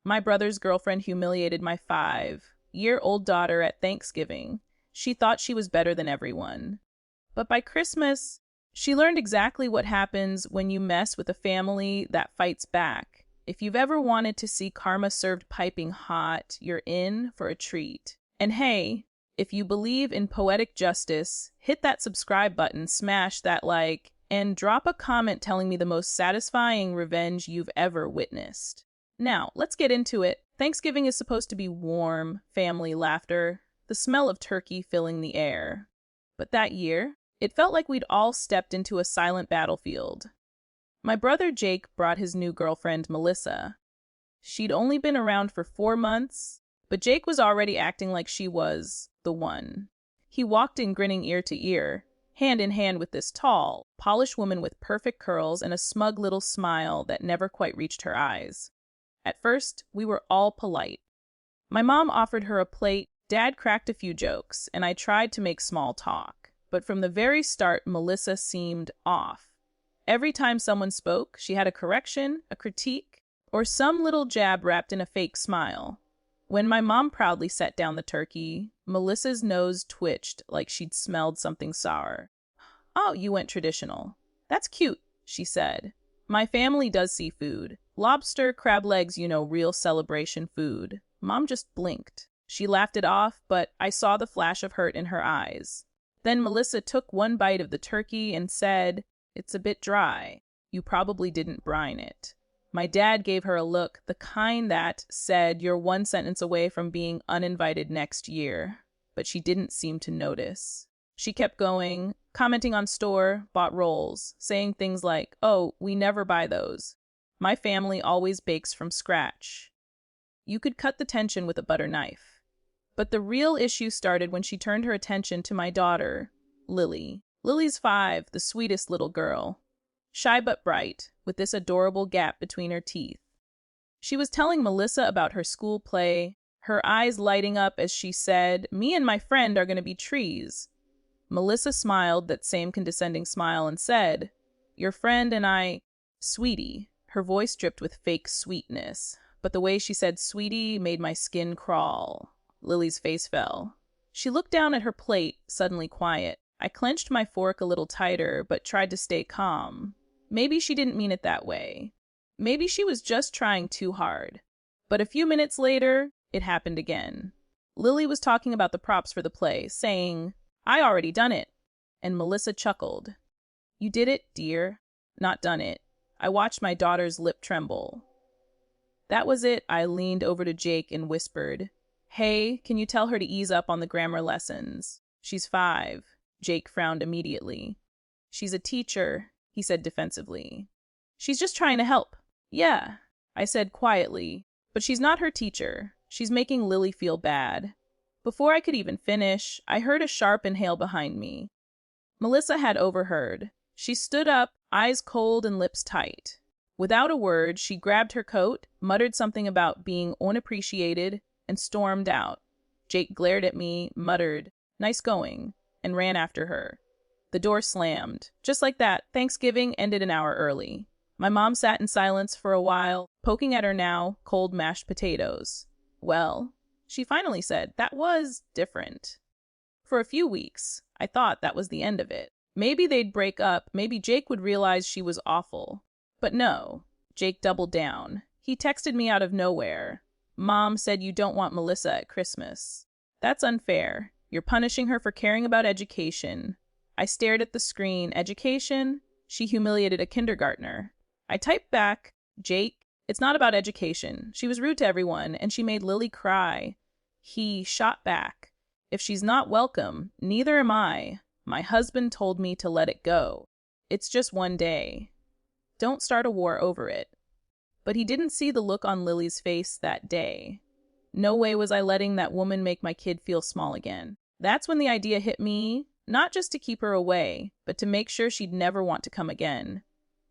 My brother's girlfriend humiliated my 5-year-old daughter at Thanksgiving. She thought she was better than everyone. But by Christmas, she learned exactly what happens when you mess with a family that fights back. If you've ever wanted to see karma served piping hot, you're in for a treat. And hey, if you believe in poetic justice, hit that subscribe button, smash that like, and drop a comment telling me the most satisfying revenge you've ever witnessed. Now, let's get into it. Thanksgiving is supposed to be warm, family laughter, the smell of turkey filling the air. But that year, it felt like we'd all stepped into a silent battlefield. My brother Jake brought his new girlfriend, Melissa. She'd only been around for 4 months, but Jake was already acting like she was the one. He walked in grinning ear to ear, hand in hand with this tall, polished woman with perfect curls and a smug little smile that never quite reached her eyes. At first, we were all polite. My mom offered her a plate, Dad cracked a few jokes, and I tried to make small talk. But from the very start, Melissa seemed off. Every time someone spoke, she had a correction, a critique, or some little jab wrapped in a fake smile. When my mom proudly set down the turkey, Melissa's nose twitched like she'd smelled something sour. "Oh, you went traditional. That's cute," she said. "My family does seafood. Lobster, crab legs, real celebration food." Mom just blinked. She laughed it off, but I saw the flash of hurt in her eyes. Then Melissa took one bite of the turkey and said, "It's a bit dry. You probably didn't brine it." My dad gave her a look, the kind that said you're one sentence away from being uninvited next year. But she didn't seem to notice. She kept going, commenting on store-bought rolls, saying things like, "Oh, we never buy those. My family always bakes from scratch." You could cut the tension with a butter knife. But the real issue started when she turned her attention to my daughter, Lily. Lily's 5, the sweetest little girl. Shy but bright, with this adorable gap between her teeth. She was telling Melissa about her school play, her eyes lighting up as she said, "Me and my friend are going to be trees." Melissa smiled that same condescending smile and said, "Your friend and I, sweetie." Her voice dripped with fake sweetness, but the way she said sweetie made my skin crawl. Lily's face fell. She looked down at her plate, suddenly quiet. I clenched my fork a little tighter, but tried to stay calm. Maybe she didn't mean it that way. Maybe she was just trying too hard. But a few minutes later, it happened again. Lily was talking about the props for the play, saying, "I already done it." And Melissa chuckled. "You did it, dear. Not done it." I watched my daughter's lip tremble. That was it. I leaned over to Jake and whispered, "Hey, can you tell her to ease up on the grammar lessons? She's 5. Jake frowned immediately. "She's a teacher," he said defensively. "She's just trying to help." "Yeah," I said quietly, "but she's not her teacher. She's making Lily feel bad." Before I could even finish, I heard a sharp inhale behind me. Melissa had overheard. She stood up, eyes cold and lips tight. Without a word, she grabbed her coat, muttered something about being unappreciated, and stormed out. Jake glared at me, muttered, "Nice going," and ran after her. The door slammed. Just like that, Thanksgiving ended an hour early. My mom sat in silence for a while, poking at her now cold mashed potatoes. "Well," she finally said, "that was different." For a few weeks, I thought that was the end of it. Maybe they'd break up, maybe Jake would realize she was awful. But no, Jake doubled down. He texted me out of nowhere. "Mom said you don't want Melissa at Christmas. That's unfair. You're punishing her for caring about education." I stared at the screen. Education? She humiliated a kindergartner. I typed back, "Jake, it's not about education. She was rude to everyone, and she made Lily cry." He shot back, "If she's not welcome, neither am I. My husband told me to let it go. It's just one day. Don't start a war over it." But he didn't see the look on Lily's face that day. No way was I letting that woman make my kid feel small again. That's when the idea hit me, not just to keep her away, but to make sure she'd never want to come again.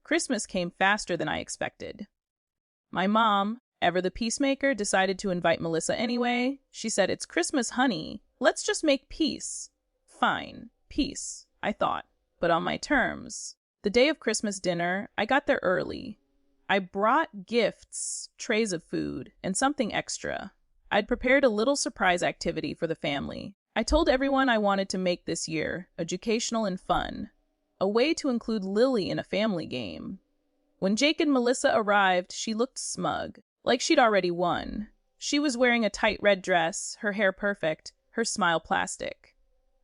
Christmas came faster than I expected. My mom, ever the peacemaker, decided to invite Melissa anyway. She said, "It's Christmas, honey. Let's just make peace." Fine, peace, I thought, but on my terms. The day of Christmas dinner, I got there early. I brought gifts, trays of food, and something extra. I'd prepared a little surprise activity for the family. I told everyone I wanted to make this year educational and fun, a way to include Lily in a family game. When Jake and Melissa arrived, she looked smug, like she'd already won. She was wearing a tight red dress, her hair perfect, her smile plastic.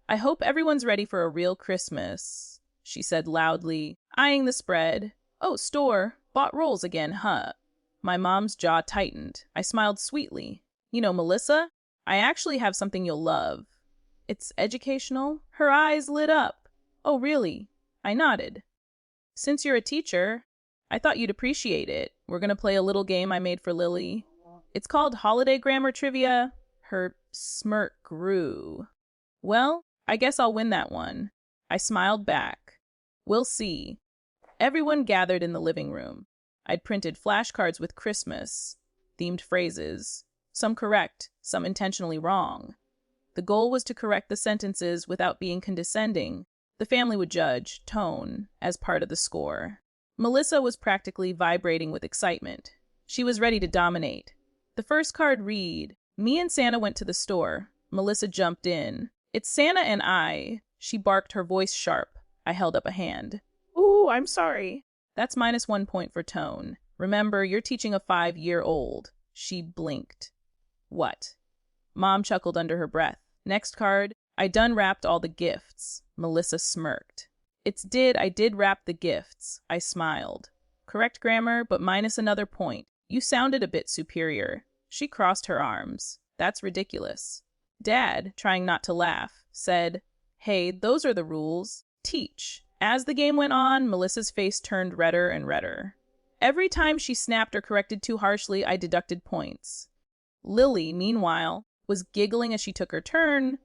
"I hope everyone's ready for a real Christmas," she said loudly, eyeing the spread. "Oh, store, bought rolls again, huh?" My mom's jaw tightened. I smiled sweetly. "You know, Melissa, I actually have something you'll love." "It's educational?" Her eyes lit up. "Oh, really?" I nodded. "Since you're a teacher, I thought you'd appreciate it. We're gonna play a little game I made for Lily. It's called Holiday Grammar Trivia." Her smirk grew. "Well, I guess I'll win that one." I smiled back. "We'll see." Everyone gathered in the living room. I'd printed flashcards with Christmas-themed phrases, some correct, some intentionally wrong. The goal was to correct the sentences without being condescending. The family would judge tone as part of the score. Melissa was practically vibrating with excitement. She was ready to dominate. The first card read, "Me and Santa went to the store." Melissa jumped in. "It's Santa and I." She barked, her voice sharp. I held up a hand. "Ooh, I'm sorry." "That's -1 point for tone. Remember, you're teaching a 5-year-old. She blinked. "What?" Mom chuckled under her breath. Next card, "I done wrapped all the gifts." Melissa smirked. I did wrap the gifts." I smiled. "Correct grammar, but -another point. You sounded a bit superior." She crossed her arms. "That's ridiculous." Dad, trying not to laugh, said, "Hey, those are the rules. Teach." As the game went on, Melissa's face turned redder and redder. Every time she snapped or corrected too harshly, I deducted points. Lily, meanwhile, was giggling as she took her turn,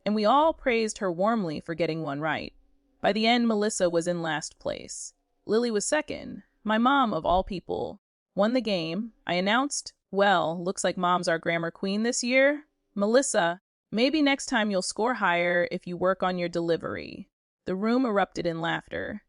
and we all praised her warmly for getting one right. By the end, Melissa was in last place. Lily was second. My mom, of all people, won the game. I announced, "Well, looks like Mom's our grammar queen this year. Melissa, maybe next time you'll score higher if you work on your delivery." The room erupted in laughter.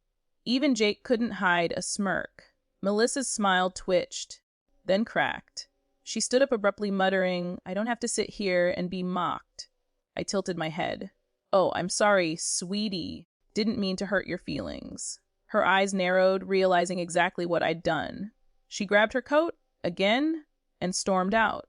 Even Jake couldn't hide a smirk. Melissa's smile twitched, then cracked. She stood up abruptly, muttering, "I don't have to sit here and be mocked." I tilted my head. "Oh, I'm sorry, sweetie. Didn't mean to hurt your feelings." Her eyes narrowed, realizing exactly what I'd done. She grabbed her coat, again, and stormed out.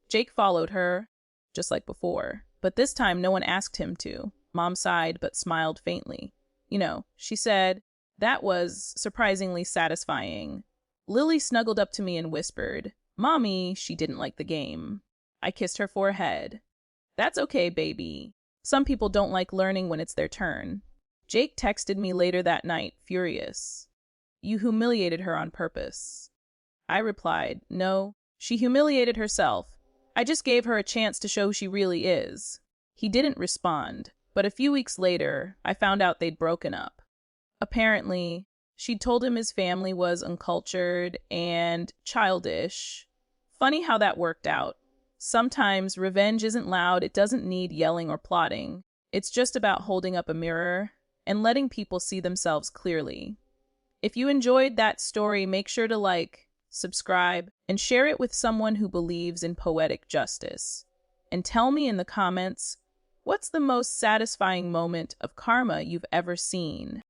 Jake followed her, just like before. But this time, no one asked him to. Mom sighed, but smiled faintly. "You know," she said, "that was surprisingly satisfying." Lily snuggled up to me and whispered, "Mommy, she didn't like the game." I kissed her forehead. "That's okay, baby. Some people don't like learning when it's their turn." Jake texted me later that night, furious. "You humiliated her on purpose." I replied, "No, she humiliated herself. I just gave her a chance to show who she really is." He didn't respond, but a few weeks later, I found out they'd broken up. Apparently, she'd told him his family was uncultured and childish. Funny how that worked out. Sometimes revenge isn't loud, it doesn't need yelling or plotting. It's just about holding up a mirror and letting people see themselves clearly. If you enjoyed that story, make sure to like, subscribe, and share it with someone who believes in poetic justice. And tell me in the comments, what's the most satisfying moment of karma you've ever seen?